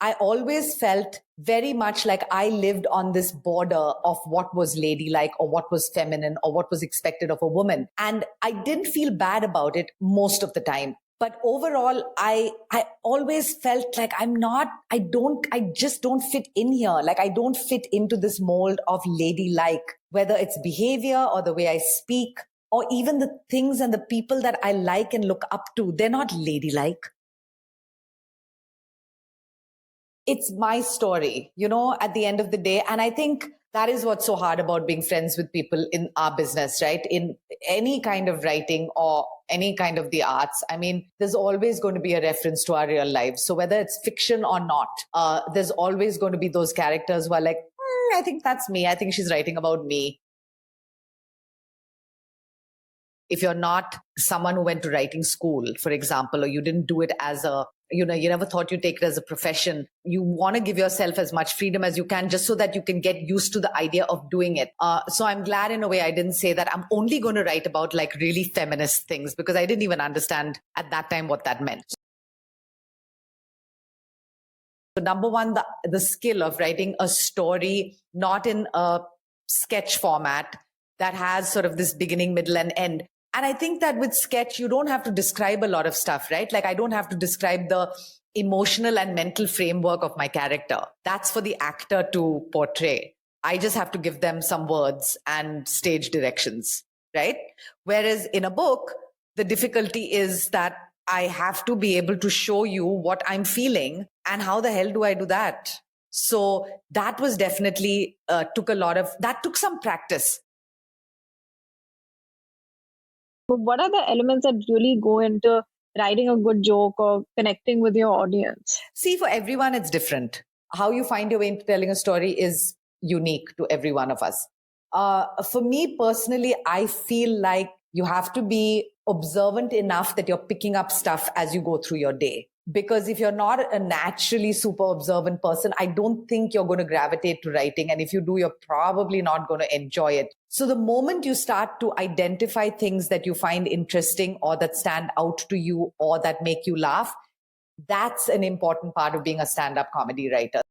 I always felt very much like I lived on this border of what was ladylike or what was feminine or what was expected of a woman. And I didn't feel bad about it most of the time. But overall, I always felt like I just don't fit in here. Like I don't fit into this mold of ladylike, whether it's behavior or the way I speak, or even the things and the people that I like and look up to. They're not ladylike. It's my story, at the end of the day. And I think that is what's so hard about being friends with people in our business, right? In any kind of writing or any kind of the arts. I mean, there's always going to be a reference to our real lives. So whether it's fiction or not, there's always going to be those characters who are like, I think that's me. I think she's writing about me. If you're not someone who went to writing school, for example, or you didn't do it as you never thought you'd take it as a profession, you want to give yourself as much freedom as you can just so that you can get used to the idea of doing it. So I'm glad in a way I didn't say that I'm only going to write about like really feminist things, because I didn't even understand at that time what that meant. So number one, the skill of writing a story, not in a sketch format that has sort of this beginning, middle, and end. And I think that with sketch, you don't have to describe a lot of stuff, right? Like I don't have to describe the emotional and mental framework of my character. That's for the actor to portray. I just have to give them some words and stage directions, right? Whereas in a book, the difficulty is that I have to be able to show you what I'm feeling, and how the hell do I do that? So that was definitely took some practice. But what are the elements that really go into writing a good joke or connecting with your audience? See, for everyone, it's different. How you find your way into telling a story is unique to every one of us. For me personally, I feel like you have to be observant enough that you're picking up stuff as you go through your day. Because if you're not a naturally super observant person, I don't think you're going to gravitate to writing. And if you do, you're probably not going to enjoy it. So the moment you start to identify things that you find interesting or that stand out to you or that make you laugh, that's an important part of being a stand-up comedy writer.